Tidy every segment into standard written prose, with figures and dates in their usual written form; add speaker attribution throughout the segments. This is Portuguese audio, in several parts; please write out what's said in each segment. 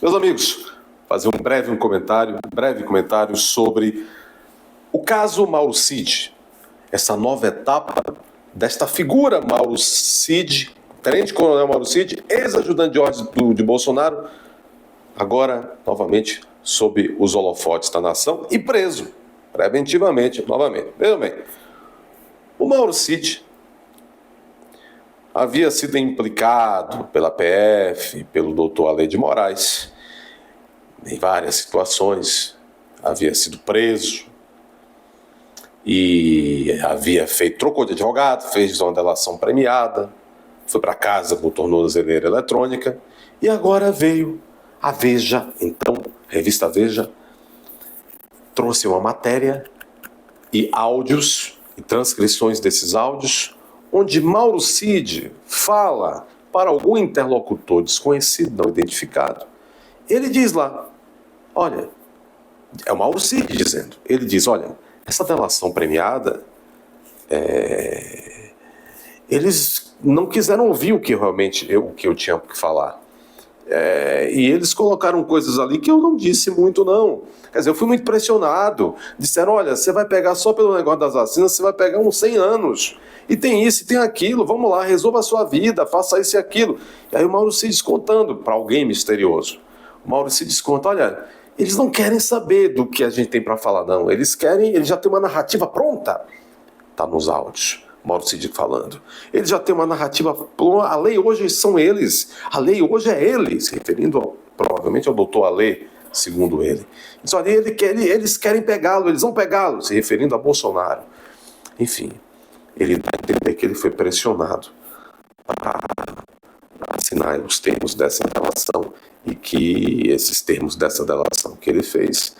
Speaker 1: Meus amigos, fazer um breve comentário sobre o caso Mauro Cid, essa nova etapa desta figura Mauro Cid, tenente-coronel Mauro Cid, ex-ajudante de ordens de Bolsonaro, agora novamente sob os holofotes da nação e preso preventivamente novamente. Vejam bem, o Mauro Cid havia sido implicado pela PF, pelo doutor Ale de Moraes, em várias situações, havia sido preso e trocou de advogado, fez uma delação premiada, foi para casa com tornozeleira eletrônica e agora veio a Veja, então, a revista Veja, trouxe uma matéria e áudios e transcrições desses áudios, onde Mauro Cid fala para algum interlocutor desconhecido, não identificado. Ele diz lá, olha, é o Mauro Cid dizendo, ele diz, olha, essa delação premiada, eles não quiseram ouvir o que eu tinha que falar. E eles colocaram coisas ali que eu não disse muito, não. Quer dizer, eu fui muito pressionado. Disseram, olha, você vai pegar só pelo negócio das vacinas, você vai pegar uns 100 anos. E tem isso, e tem aquilo, vamos lá, resolva a sua vida, faça isso e aquilo. E aí o Mauro Cid contando para alguém misterioso. O Mauro Cid conta, olha, eles não querem saber do que a gente tem para falar, não. Eles já tem uma narrativa pronta. Está nos áudios. Mauro Cid falando. Ele já tem uma narrativa pronta. A lei hoje são eles. A lei hoje é eles. Referindo provavelmente ao doutor Ale, segundo ele. Diz, olha, eles querem pegá-lo, eles vão pegá-lo, se referindo a Bolsonaro. Enfim, ele dá a entender que ele foi pressionado para assinar os termos dessa delação e que esses termos dessa delação que ele fez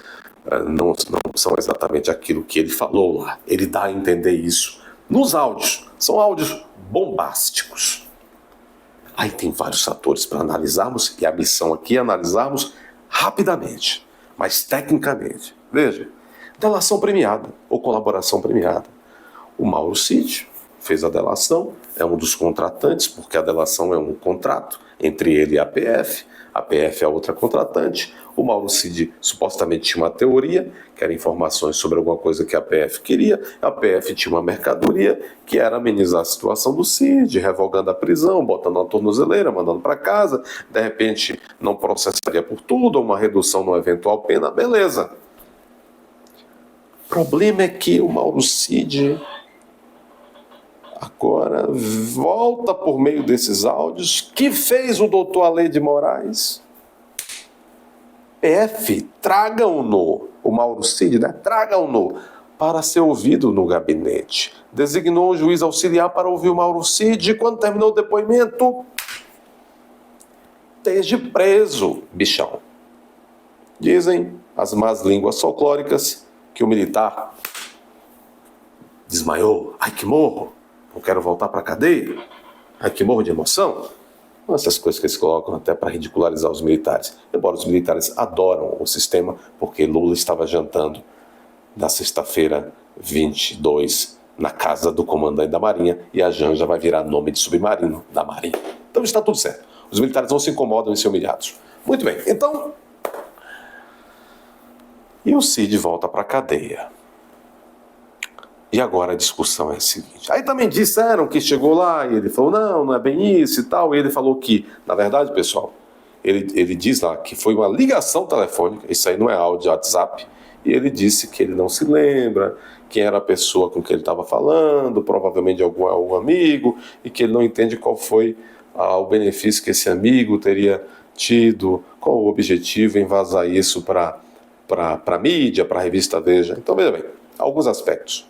Speaker 1: não são exatamente aquilo que ele falou lá. Ele dá a entender isso nos áudios. São áudios bombásticos. Aí tem vários fatores para analisarmos, e a missão aqui é analisarmos rapidamente, mas tecnicamente. Veja, delação premiada ou colaboração premiada. O Mauro Cid fez a delação, é um dos contratantes, porque a delação é um contrato entre ele e a PF é a outra contratante. O Mauro Cid supostamente tinha uma teoria, que era informações sobre alguma coisa que a PF queria. A PF tinha uma mercadoria, que era amenizar a situação do Cid, revogando a prisão, botando uma tornozeleira, mandando para casa. De repente, não processaria por tudo, uma redução numa eventual pena, beleza. O problema é que o Mauro Cid agora volta por meio desses áudios. Que fez o doutor Ale de Moraes? PF, tragam-no, o Mauro Cid, né? Tragam-no para ser ouvido no gabinete. Designou o juiz auxiliar para ouvir o Mauro Cid. Quando terminou o depoimento, esteja preso, bichão. Dizem as más línguas folclóricas que o militar desmaiou. Ai, que morro! Não quero voltar para a cadeia. Ai, que morro de emoção. Essas coisas que eles colocam até para ridicularizar os militares. Embora os militares adoram o sistema, porque Lula estava jantando na sexta-feira 22 na casa do comandante da Marinha, e a Janja vai virar nome de submarino da Marinha. Então está tudo certo. Os militares não se incomodam em ser humilhados. Muito bem, então... E o Cid volta para a cadeia. E agora a discussão é a seguinte. Aí também disseram que chegou lá e ele falou, não é bem isso e tal. E ele falou que, na verdade, pessoal, ele diz lá que foi uma ligação telefônica, isso aí não é áudio de WhatsApp, e ele disse que ele não se lembra quem era a pessoa com quem ele estava falando, provavelmente algum amigo, e que ele não entende qual foi o benefício que esse amigo teria tido, qual o objetivo em vazar isso para a mídia, para a revista Veja. Então, veja bem, alguns aspectos.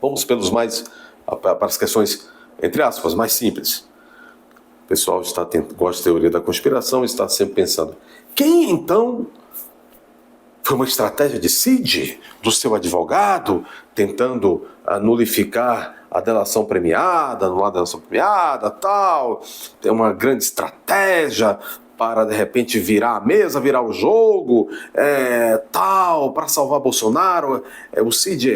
Speaker 1: Vamos para as questões, entre aspas, mais simples. O pessoal gosta de teoria da conspiração e está sempre pensando, quem então foi uma estratégia de Cid, do seu advogado, tentando nulificar a delação premiada, anular a delação premiada, tal, tem uma grande estratégia para, de repente, virar a mesa, virar o jogo, tal, para salvar Bolsonaro. O Cid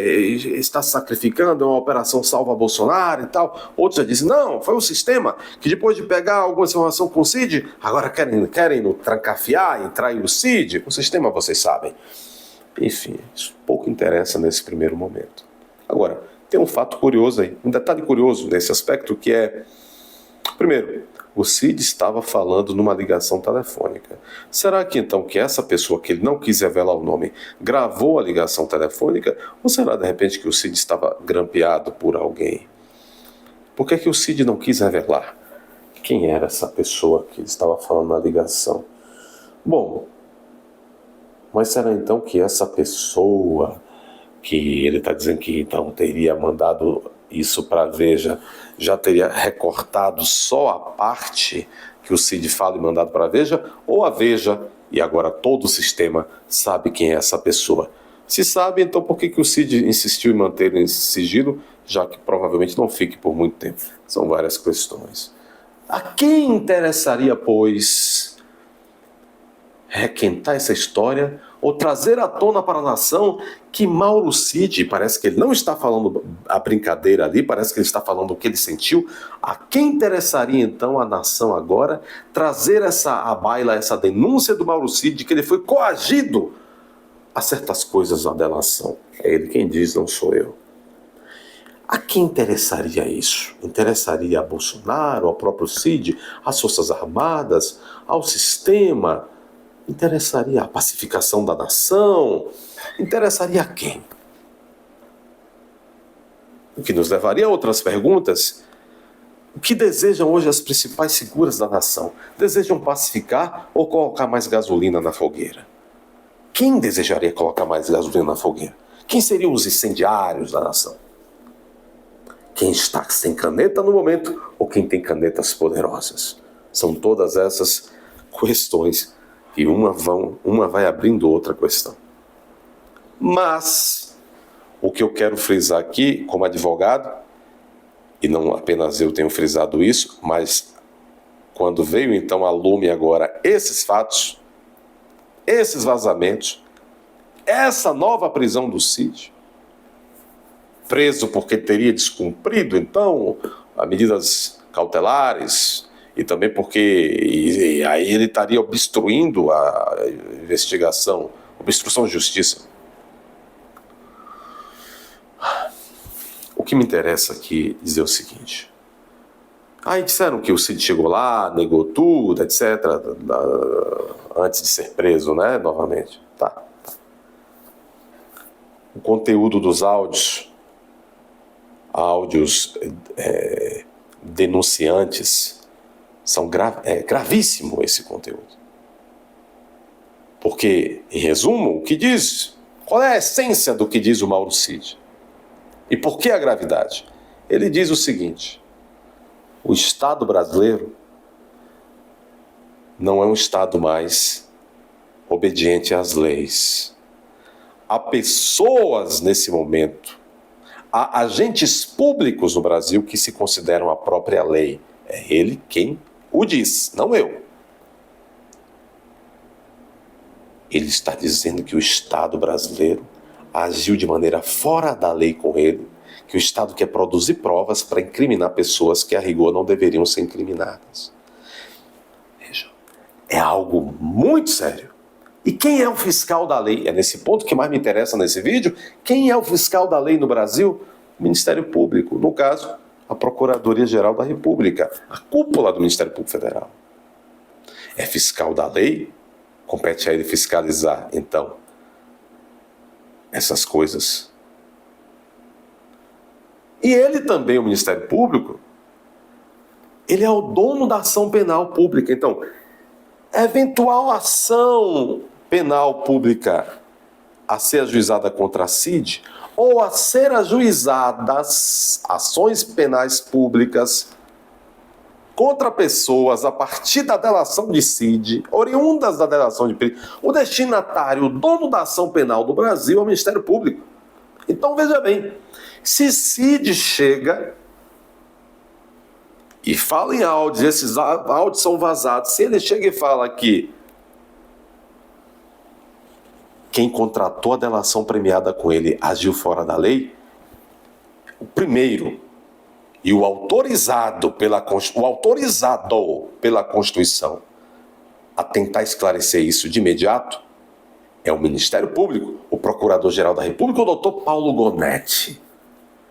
Speaker 1: está se sacrificando, é uma operação salva Bolsonaro e tal. Outros já dizem, não, foi o sistema que depois de pegar alguma informação com o Cid, agora querem no trancafiar e trair o Cid. O sistema, vocês sabem. Enfim, isso pouco interessa nesse primeiro momento. Agora, tem um fato curioso aí, um detalhe curioso nesse aspecto, que é, primeiro, o Cid estava falando numa ligação telefônica. Será que então que essa pessoa, que ele não quis revelar o nome, gravou a ligação telefônica? Ou será de repente que o Cid estava grampeado por alguém? Por que o Cid não quis revelar quem era essa pessoa que ele estava falando na ligação? Bom, mas será então que essa pessoa que ele está dizendo que então teria mandado isso para a Veja, já teria recortado só a parte que o Cid fala e mandado para a Veja, ou a Veja, e agora todo o sistema, sabe quem é essa pessoa? Se sabe, então por que o Cid insistiu em manter esse sigilo, já que provavelmente não fique por muito tempo? São várias questões. A quem interessaria, pois, requentar essa história ou trazer à tona para a nação que Mauro Cid, parece que ele não está falando a brincadeira ali, parece que ele está falando o que ele sentiu. A quem interessaria então a nação agora trazer à baila essa denúncia do Mauro Cid de que ele foi coagido a certas coisas na delação? É ele quem diz, não sou eu. A quem interessaria isso? Interessaria a Bolsonaro, ao próprio Cid, às Forças Armadas, ao sistema? Interessaria a pacificação da nação? Interessaria a quem? O que nos levaria a outras perguntas. O que desejam hoje as principais figuras da nação? Desejam pacificar ou colocar mais gasolina na fogueira? Quem desejaria colocar mais gasolina na fogueira? Quem seriam os incendiários da nação? Quem está sem caneta no momento ou quem tem canetas poderosas? São todas essas questões e uma vai abrindo outra questão. Mas o que eu quero frisar aqui, como advogado, e não apenas eu tenho frisado isso, mas quando veio então a lume agora esses fatos, esses vazamentos, essa nova prisão do Cid, preso porque teria descumprido então as medidas cautelares, e também porque aí ele estaria obstruindo a investigação, obstrução de justiça. O que me interessa aqui é dizer o seguinte. Aí disseram que o Cid chegou lá, negou tudo, etc., antes de ser preso, né, novamente. Tá. O conteúdo dos áudios denunciantes, é gravíssimo esse conteúdo. Porque, em resumo, o que diz? Qual é a essência do que diz o Mauro Cid? E por que a gravidade? Ele diz o seguinte: o Estado brasileiro não é um Estado mais obediente às leis. Há pessoas nesse momento, há agentes públicos no Brasil que se consideram a própria lei. É ele quem o diz, não eu. Ele está dizendo que o Estado brasileiro agiu de maneira fora da lei com ele, que o Estado quer produzir provas para incriminar pessoas que a rigor não deveriam ser incriminadas. Veja, é algo muito sério. E quem é o fiscal da lei? É nesse ponto que mais me interessa nesse vídeo. Quem é o fiscal da lei no Brasil? O Ministério Público, no caso, a Procuradoria-Geral da República, a cúpula do Ministério Público Federal. É fiscal da lei? Compete a ele fiscalizar, então, essas coisas. E ele também, o Ministério Público, ele é o dono da ação penal pública. Então, eventual ação penal pública a ser ajuizada contra a Cid, ou a ser ajuizadas ações penais públicas contra pessoas a partir da delação de Cid, oriundas da delação de Cid, o destinatário, o dono da ação penal do Brasil é o Ministério Público. Então veja bem, se Cid chega e fala em áudios, esses áudios são vazados, se ele chega e fala que quem contratou a delação premiada com ele agiu fora da lei, o primeiro e o autorizado pela Constituição a tentar esclarecer isso de imediato é o Ministério Público, o Procurador-Geral da República, o doutor Paulo Gonetti,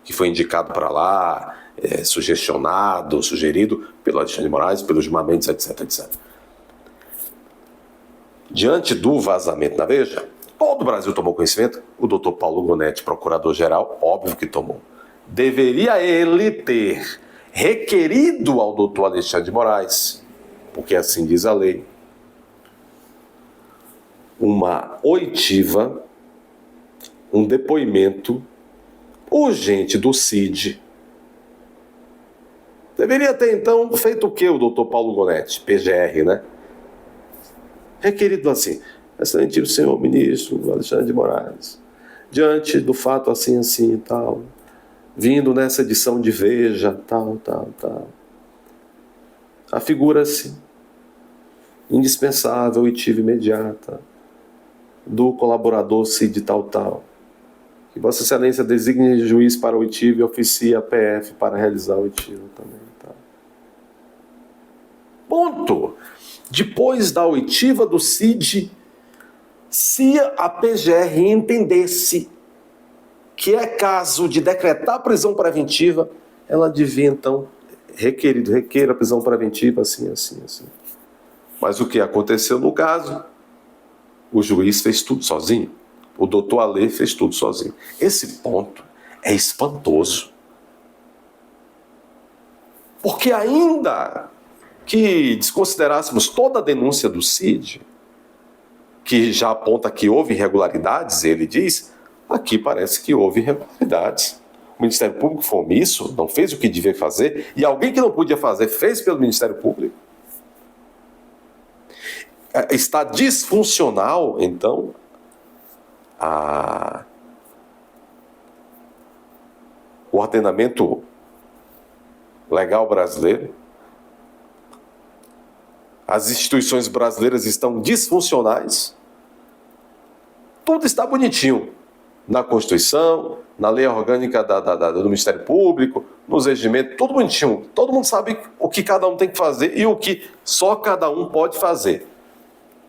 Speaker 1: que foi indicado para lá, sugestionado, sugerido pelo Alexandre de Moraes, pelos Gilmar Mendes, etc, etc. Diante do vazamento na Veja, todo o Brasil tomou conhecimento, o doutor Paulo Gonetti, Procurador-Geral, óbvio que tomou. Deveria ele ter requerido ao doutor Alexandre de Moraes, porque assim diz a lei, uma oitiva, um depoimento urgente do CID. Deveria ter, então, feito o que o doutor Paulo Gonetti, PGR, né? Requerido assim, excelentíssimo senhor ministro Alexandre de Moraes, diante do fato assim, assim e tal, vindo nessa edição de Veja, tal, afigura-se indispensável oitiva imediata do colaborador CID tal, que Vossa Excelência designe juiz para oitiva e oficie a PF para realizar o oitivo também. Ponto. Depois da oitiva do CID, se a PGR entendesse que é caso de decretar prisão preventiva, ela devia então, requeira a prisão preventiva assim. Mas o que aconteceu no caso? O juiz fez tudo sozinho. O doutor Alê fez tudo sozinho. Esse ponto é espantoso. Porque ainda que desconsiderássemos toda a denúncia do CID, que já aponta que houve irregularidades, ele diz, aqui parece que houve irregularidades. O Ministério Público foi omisso, não fez o que devia fazer, e alguém que não podia fazer fez pelo Ministério Público. Está disfuncional, então, o ordenamento legal brasileiro. As instituições brasileiras estão disfuncionais. Tudo está bonitinho na Constituição, na lei orgânica do Ministério Público, nos regimentos, tudo bonitinho. Todo mundo sabe o que cada um tem que fazer e o que só cada um pode fazer.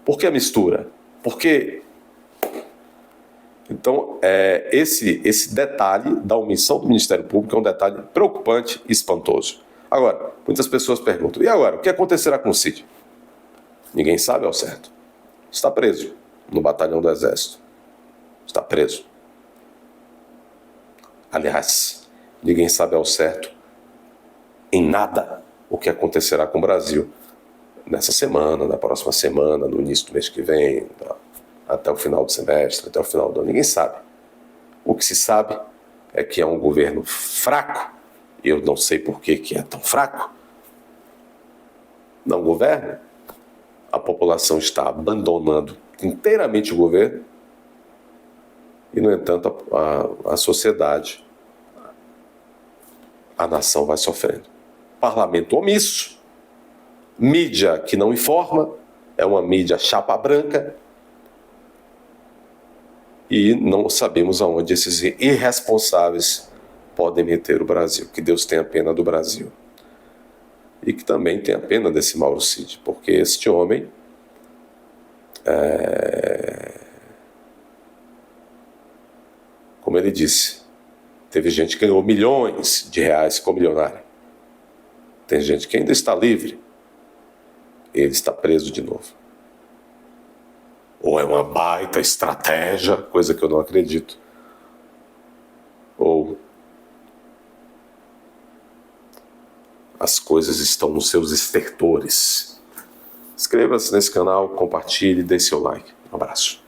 Speaker 1: Por que a mistura? Porque então esse detalhe da omissão do Ministério Público é um detalhe preocupante e espantoso. Agora, muitas pessoas perguntam, e agora, o que acontecerá com o CID? Ninguém sabe ao certo. Está preso no batalhão do Exército. Está preso. Aliás, ninguém sabe ao certo em nada o que acontecerá com o Brasil nessa semana, na próxima semana, no início do mês que vem, até o final do semestre, até o final do ano. Ninguém sabe. O que se sabe é que é um governo fraco. Eu não sei por que é tão fraco. Não governa. A população está abandonando inteiramente o governo e, no entanto, a sociedade, a nação vai sofrendo. Parlamento omisso, mídia que não informa, é uma mídia chapa branca e não sabemos aonde esses irresponsáveis podem meter o Brasil. Que Deus tenha pena do Brasil. E que também tenha pena desse Mauro Cid, porque este homem como ele disse, teve gente que ganhou milhões de reais, ficou milionário. Tem gente que ainda está livre, ele está preso de novo. Ou é uma baita estratégia, coisa que eu não acredito, ou as coisas estão nos seus estertores. Inscreva-se nesse canal, compartilhe, dê seu like. Um abraço.